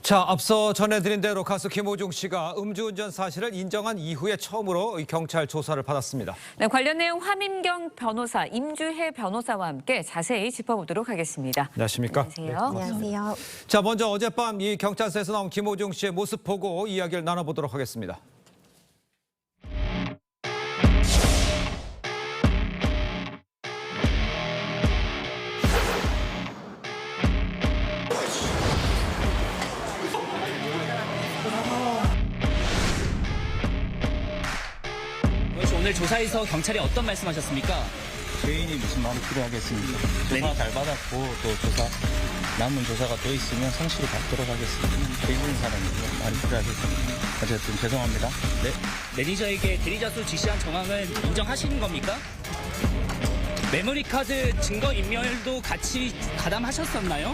자, 앞서 전해드린 대로 가수 김호중 씨가 음주운전 사실을 인정한 이후에 처음으로 경찰 조사를 받았습니다. 네, 관련 내용 화민경 변호사, 임주혜 변호사와 함께 자세히 짚어보도록 하겠습니다. 안녕하십니까? 안녕하세요. 네, 안녕하세요. 자, 먼저 어젯밤 이 경찰서에서 나온 김호중 씨의 모습 보고 이야기를 나눠보도록 하겠습니다. 오늘 조사에서 경찰이 어떤 말씀하셨습니까? 죄인이 무슨 마음이 필요하겠습니까? 조사 잘 받았고 또 조사 남은 조사가 또 있으면 성실히 받도록 하겠습니다. 죄인인 사람이고 많이 필요하겠습니다. 어쨌든 죄송합니다. 네. 매니저에게 대리자수 지시한 정황은 인정하시는 겁니까? 메모리 카드 증거 인멸도 같이 가담하셨었나요?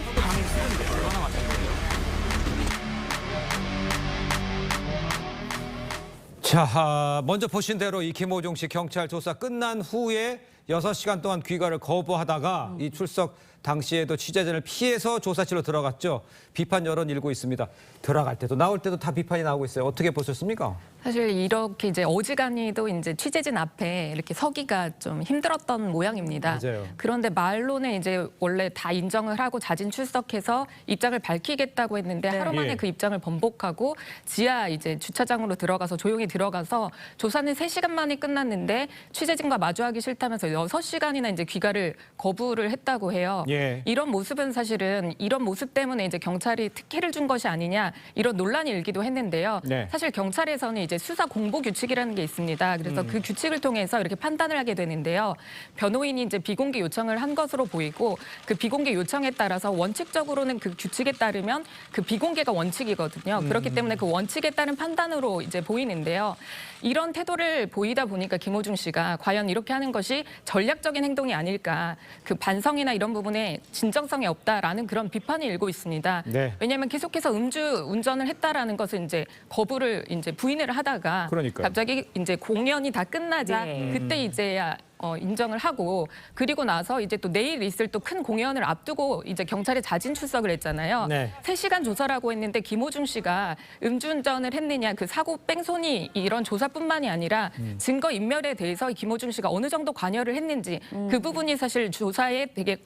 자, 먼저 보신 대로 이 김호중 씨 경찰 조사 끝난 후에 6시간 동안 귀가를 거부하다가 이 출석 당시에도 취재진을 피해서 조사실로 들어갔죠. 비판 여론 일고 있습니다. 들어갈 때도 나올 때도 다 비판이 나오고 있어요. 어떻게 보셨습니까? 사실 이렇게 이제 어지간히도 이제 취재진 앞에 이렇게 서기가 좀 힘들었던 모양입니다. 맞아요. 그런데 말로는 이제 원래 다 인정을 하고 자진 출석해서 입장을 밝히겠다고 했는데 하루 만에 예. 그 입장을 번복하고 지하 이제 주차장으로 들어가서 조용히 들어가서 조사는 3시간 만에 끝났는데 취재진과 마주하기 싫다면서 6시간이나 이제 귀가를 거부를 했다고 해요. 예. 이런 모습은 사실은 이런 모습 때문에 이제 경찰이 특혜를 준 것이 아니냐 이런 논란이 일기도 했는데요. 네. 사실 경찰에서는 이제 수사 공보 규칙이라는 게 있습니다. 그래서 그 규칙을 통해서 이렇게 판단을 하게 되는데요. 변호인이 이제 비공개 요청을 한 것으로 보이고 그 비공개 요청에 따라서 원칙적으로는 그 규칙에 따르면 그 비공개가 원칙이거든요. 그렇기 때문에 그 원칙에 따른 판단으로 이제 보이는데요. 이런 태도를 보이다 보니까 김호중 씨가 과연 이렇게 하는 것이 전략적인 행동이 아닐까. 그 반성이나 이런 부분에 진정성이 없다라는 그런 비판이 일고 있습니다. 네. 왜냐하면 계속해서 음주 운전을 했다라는 것을 이제 거부를 이제 부인을 하다가 그러니까요. 갑자기 이제 공연이 다 끝나자 네. 그때 이제야 인정을 하고 그리고 나서 이제 또 내일 있을 또 큰 공연을 앞두고 이제 경찰에 자진 출석을 했잖아요. 네. 3시간 조사라고 했는데 김호중 씨가 음주운전을 했느냐 그 사고 뺑소니 이런 조사뿐만이 아니라 증거 인멸에 대해서 김호중 씨가 어느 정도 관여를 했는지 그 부분이 사실 조사에 되게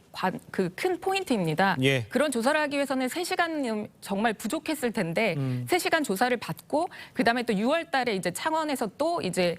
그 큰 포인트입니다. 예. 그런 조사를 하기 위해서는 3시간 정말 부족했을 텐데 3시간 조사를 받고 그다음에 또 6월 달에 이제 창원에서 또 이제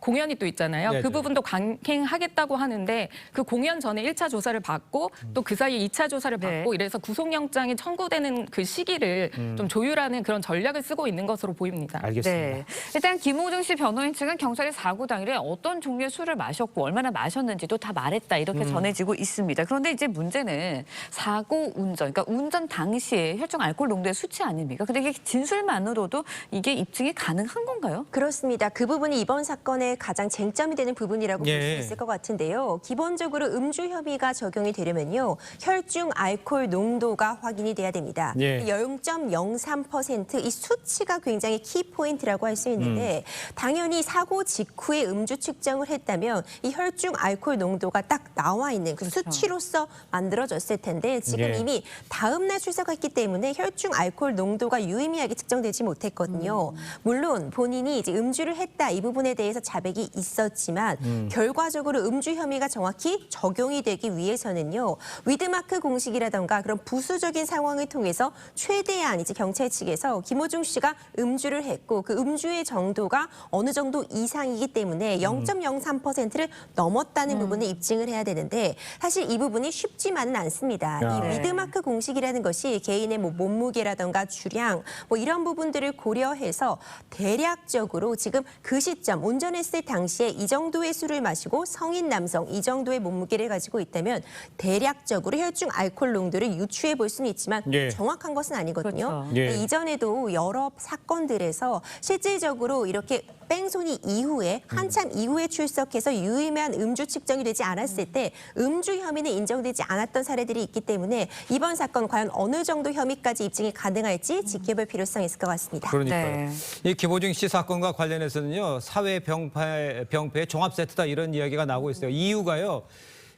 공연이 또 있잖아요. 네네. 그 부분도 강행하겠다고 하는데 그 공연 전에 1차 조사를 받고 또 그 사이에 2차 조사를 받고 네. 이래서 구속영장이 청구되는 그 시기를 좀 조율하는 그런 전략을 쓰고 있는 것으로 보입니다. 알겠습니다. 네. 일단 김호중 씨 변호인 측은 경찰이 사고 당일에 어떤 종류의 술을 마셨고 얼마나 마셨는지도 다 말했다 이렇게 전해지고 있습니다. 그런데 이제 문제는 사고 운전, 그러니까 운전 당시에 혈중 알코올 농도의 수치 아닙니까? 근데 이게 진술만으로도 이게 입증이 가능한 건가요? 그렇습니다. 그 부분이 이번 사건의 가장 쟁점이 되는 부분이라고 예. 볼 수 있을 것 같은데요. 기본적으로 음주 혐의가 적용이 되려면요. 혈중 알코올 농도가 확인이 돼야 됩니다. 예. 0.03% 이 수치가 굉장히 키포인트라고 할 수 있는데 당연히 사고 직후에 음주 측정을 했다면 이 혈중 알코올 농도가 딱 나와 있는 그 수치로서 만들어졌을 텐데 지금 예. 이미 다음 날 출석했기 때문에 혈중 알코올 농도가 유의미하게 측정되지 못했거든요. 물론 본인이 이제 음주를 했다 이 부분에 대해서 자백이 있었지만 결과적으로 음주 혐의가 정확히 적용이 되기 위해서는요. 위드마크 공식이라던가 그런 부수적인 상황을 통해서 최대한 이제 경찰 측에서 김호중 씨가 음주를 했고 그 음주의 정도가 어느 정도 이상이기 때문에 0.03%를 넘었다는 부분을 입증을 해야 되는데 사실 이 부분이 쉽지만은 않습니다. 야. 이 위드마크 공식이라는 것이 개인의 뭐 몸무게라던가 주량 뭐 이런 부분들을 고려해서 대략적으로 지금 그 시점 운전했을 당시에 이 정도의 술을 마시고 성인 남성 이 정도의 몸무게를 가지고 있다면 대략적으로 혈중 알코올 농도를 유추해 볼 수는 있지만 예. 정확한 것은 아니거든요. 그렇죠. 예. 이전에도 여러 사건들에서 실질적으로 이렇게 뺑소니 이후에 한참 이후에 출석해서 유의미한 음주 측정이 되지 않았을 때 음주 혐의는 인정되지 않았던 사례들이 있기 때문에 이번 사건 과연 어느 정도 혐의까지 입증이 가능할지 지켜볼 필요성이 있을 것 같습니다. 그러니까요. 네. 이 김호중 씨 사건과 관련해서는요. 사회 병폐 종합 세트다 이런 이야기가 나오고 있어요. 이유가요.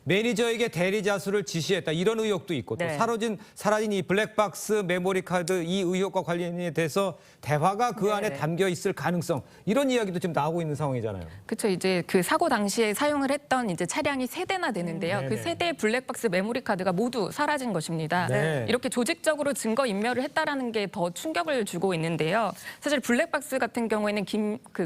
매니저에게 대리 자수를 지시했다 이런 의혹도 있고 네. 또 사라진 이 블랙박스 메모리 카드 이 의혹과 관련이 돼서 대화가 그 안에 담겨 있을 가능성 이런 이야기도 지금 나오고 있는 상황이잖아요. 그렇죠. 이제 그 사고 당시에 사용을 했던 이제 차량이 3대나 되는데요. 그 네네. 3대의 블랙박스 메모리 카드가 모두 사라진 것입니다. 네. 이렇게 조직적으로 증거 인멸을 했다라는 게 더 충격을 주고 있는데요. 사실 블랙박스 같은 경우에는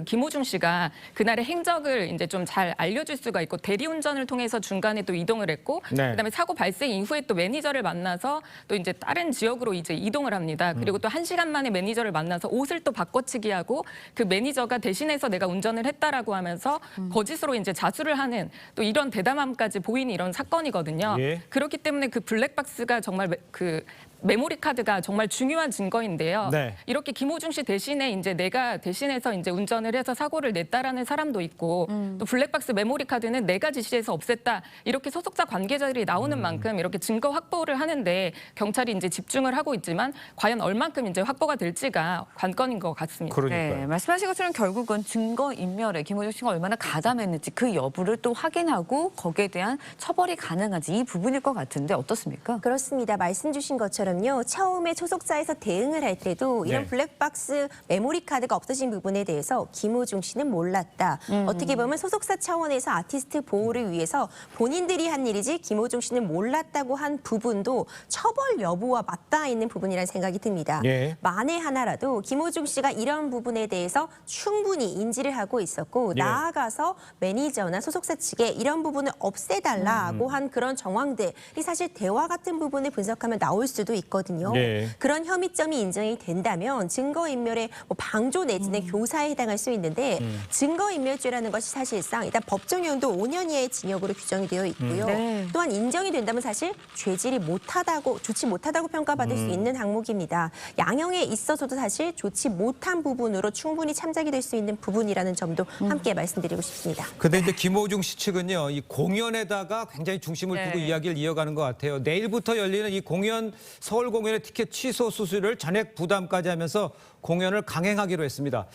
김호중 씨가 그날의 행적을 이제 좀 잘 알려줄 수가 있고 대리운전을 통해서 중간에 또 이동을 했고 네. 그다음에 사고 발생 이후에 또 매니저를 만나서 또 이제 다른 지역으로 이제 이동을 합니다. 그리고 또 1시간 만에 매니저를 만나서 옷을 또 바꿔치기 하고 그 매니저가 대신해서 내가 운전을 했다라고 하면서 거짓으로 이제 자수를 하는 또 이런 대담함까지 보이는 이런 사건이거든요. 예. 그렇기 때문에 그 블랙박스가 정말 그 메모리 카드가 정말 중요한 증거인데요. 네. 이렇게 김호중 씨 대신에 이제 내가 대신해서 이제 운전을 해서 사고를 냈다라는 사람도 있고 또 블랙박스 메모리 카드는 내가 지시해서 없앴다 이렇게 소속사 관계자들이 나오는 만큼 이렇게 증거 확보를 하는데 경찰이 이제 집중을 하고 있지만 과연 얼만큼 이제 확보가 될지가 관건인 것 같습니다. 그러니까요. 네, 말씀하신 것처럼 결국은 증거 인멸에 김호중 씨가 얼마나 가담했는지 그 여부를 또 확인하고 거기에 대한 처벌이 가능한지 이 부분일 것 같은데 어떻습니까? 그렇습니다. 말씀 주신 것처럼요. 처음에 소속사에서 대응을 할 때도 이런 네. 블랙박스 메모리 카드가 없어진 부분에 대해서 김호중 씨는 몰랐다. 어떻게 보면 소속사 차원에서 아티스트 보호를 위해서 본인들이 한 일이지 김호중 씨는 몰랐다고 한 부분도 처벌 여부와 맞닿아 있는 부분이라는 생각이 듭니다. 예. 만에 하나라도 김호중 씨가 이런 부분에 대해서 충분히 인지를 하고 있었고 예. 나아가서 매니저나 소속사 측에 이런 부분을 없애달라고 한 그런 정황들이 사실 대화 같은 부분을 분석하면 나올 수도 있거든요. 예. 그런 혐의점이 인정이 된다면 증거인멸의 뭐 방조 내지는 교사에 해당할 수 있는데 증거인멸죄라는 것이 사실상 일단 법정형도 5년 이하의 징역으로 규정이 되어 있고요. 네. 또한 인정이 된다면 사실 죄질이 좋지 못하다고 평가받을 수 있는 항목입니다. 양형에 있어서도 사실 좋지 못한 부분으로 충분히 참작이 될 수 있는 부분이라는 점도 함께 말씀드리고 싶습니다. 근데 이제 김호중 씨 측은요, 이 공연에다가 굉장히 중심을 두고 네. 이야기를 이어가는 것 같아요. 내일부터 열리는 이 서울 공연의 티켓 취소 수수료를 전액 부담까지 하면서 공연을 강행하기로 했습니다.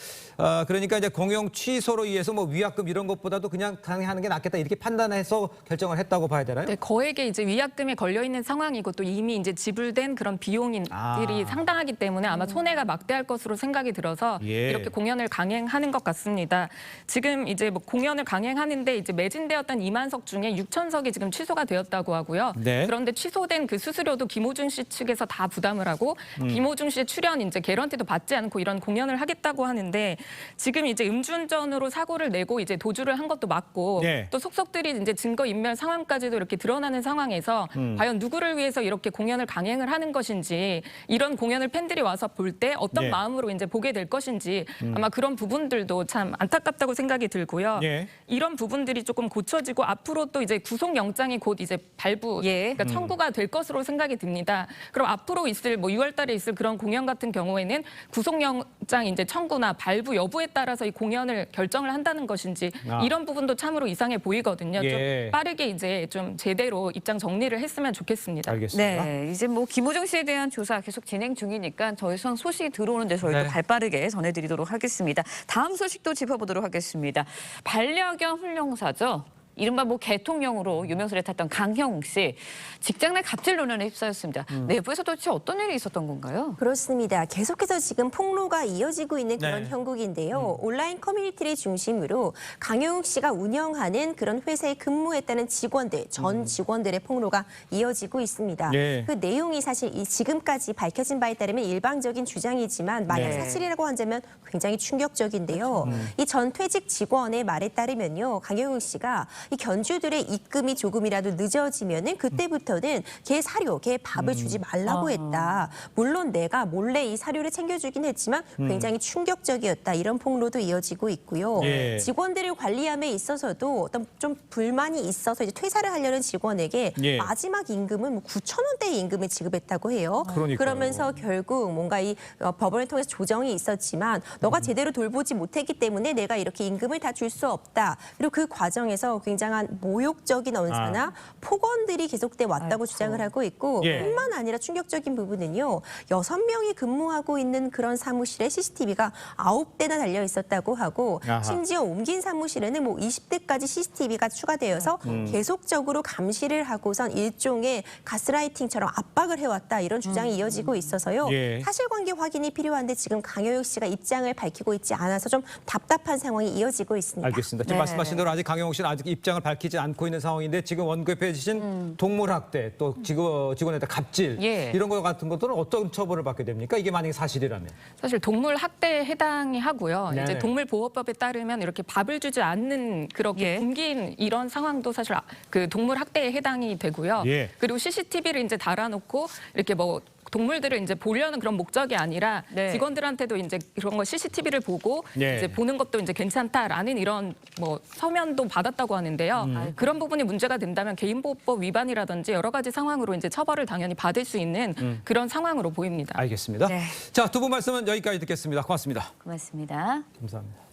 그러니까 이제 공연 취소로 인해서 뭐 위약금 이런 것보다도 그냥 강행하는 게 낫겠다 이렇게 판단해서 결정을 했다고 봐야 되나요? 네, 거액의 이제 위약금에 걸려 있는 상황이고 또 이미 이제 지불된 그런 비용들이 상당하기 때문에 아마 손해가 막대할 것으로 생각이 들어서 예. 이렇게 공연을 강행하는 것 같습니다. 지금 이제 뭐 공연을 강행하는데 이제 매진되었던 2만석 중에 6천석이 지금 취소가 되었다고 하고요. 네. 그런데 취소된 그 수수료도 김호중 씨 측에서 다 부담을 하고 김호중 씨의 출연 이제 개런티도 받지 않고 이런 공연을 하겠다고 하는데 지금 이제 음주운전으로 사고를 내고 이제 도주를 한 것도 맞고 네. 또 속속들이 이제 증거 인멸 상황까지도 이렇게 드러나는 상황에서 과연 누구를 위해서 이렇게 공연을 강행을 하는 것인지 이런 공연을 팬들이 와서 볼 때 어떤 네. 마음으로 이제 보게 될 것인지 아마 그런 부분들도 참 안타깝다고 생각이 들고요. 네. 이런 부분들이 조금 고쳐지고 앞으로 또 이제 구속영장이 곧 이제 발부, 예. 그러니까 청구가 될 것으로 생각이 듭니다. 그럼 앞으로 있을 뭐 6월달에 있을 그런 공연 같은 경우에는 구속영장 이제 청구나 발부 여부에 따라서 이 공연을 결정을 한다는 것인지 이런 부분도 참으로 이상해 보이거든요. 예. 좀 빠르게 이제 좀 제대로 입장 정리를 했으면 좋겠습니다. 알겠습니다. 네, 이제 뭐 김호중 씨에 대한 조사 계속 진행 중이니까 더 이상 소식이 들어오는데 저희도 네. 발빠르게 전해드리도록 하겠습니다. 다음 소식도 짚어보도록 하겠습니다. 반려견 훈련사죠. 이른바 뭐 개통령으로 유명세를 탔던 강형욱 씨 직장 내 갑질 논란에 휩싸였습니다. 내부에서 도대체 어떤 일이 있었던 건가요? 그렇습니다. 계속해서 지금 폭로가 이어지고 있는 그런 네. 형국인데요. 온라인 커뮤니티를 중심으로 강용욱 씨가 운영하는 그런 회사에 근무했다는 직원들, 전 직원들의 폭로가 이어지고 있습니다. 네. 그 내용이 사실 이 지금까지 밝혀진 바에 따르면 일방적인 주장이지만 만약 네. 사실이라고 한다면 굉장히 충격적인데요. 이 전 퇴직 직원의 말에 따르면요. 강용욱 씨가 이 견주들의 입금이 조금이라도 늦어지면은 그때부터는 걔 사료, 걔 밥을 주지 말라고 했다. 물론 내가 몰래 이 사료를 챙겨주긴 했지만 굉장히 충격적이었다. 이런 폭로도 이어지고 있고요. 예. 직원들을 관리함에 있어서도 어떤 좀 불만이 있어서 이제 퇴사를 하려는 직원에게 예. 마지막 임금은 뭐 9,000원대의 임금을 지급했다고 해요. 그러니까요. 그러면서 결국 뭔가 이 법원을 통해서 조정이 있었지만 너가 제대로 돌보지 못했기 때문에 내가 이렇게 임금을 다 줄 수 없다. 그리고 그 과정에서 굉장히 굉장한 모욕적인 언사나 폭언들이 계속돼 왔다고 주장을 하고 있고 예. 뿐만 아니라 충격적인 부분은요. 6명이 근무하고 있는 그런 사무실에 CCTV가 9대나 달려 있었다고 하고 아하. 심지어 옮긴 사무실에는 뭐 20대까지 CCTV가 추가되어서 계속적으로 감시를 하고선 일종의 가스라이팅처럼 압박을 해왔다 이런 주장이 이어지고 있어서요. 예. 사실관계 확인이 필요한데 지금 강효육 씨가 입장을 밝히고 있지 않아서 좀 답답한 상황이 이어지고 있습니다. 알겠습니다. 지금 네. 말씀하신 대로 아직 강영욱 씨는 아직 입장을 밝히지 않고 있는 상황인데 지금 언급해 주신 동물학대 또 직원에 대한 갑질 예. 이런 것 같은 것들은 어떤 처벌을 받게 됩니까? 이게 만약에 사실이라면. 사실 동물 학대에 해당이 하고요. 네네. 이제 동물보호법에 따르면 이렇게 밥을 주지 않는 그렇게 예. 굶긴 이런 상황도 사실 그 동물 학대에 해당이 되고요. 예. 그리고 CCTV를 이제 달아놓고 이렇게 뭐 동물들을 이제 보려는 그런 목적이 아니라 네. 직원들한테도 이제 그런 거 CCTV를 보고 예. 이제 보는 것도 이제 괜찮다라는 이런 뭐 서면도 받았다고 하는데요. 그런 부분이 문제가 된다면 개인보호법 위반이라든지 여러 가지 상황으로 이제 처벌을 당연히 받을 수 있는 그런 상황으로 보입니다. 알겠습니다. 네. 자, 두 분 말씀은 여기까지 듣겠습니다. 고맙습니다. 고맙습니다. 감사합니다.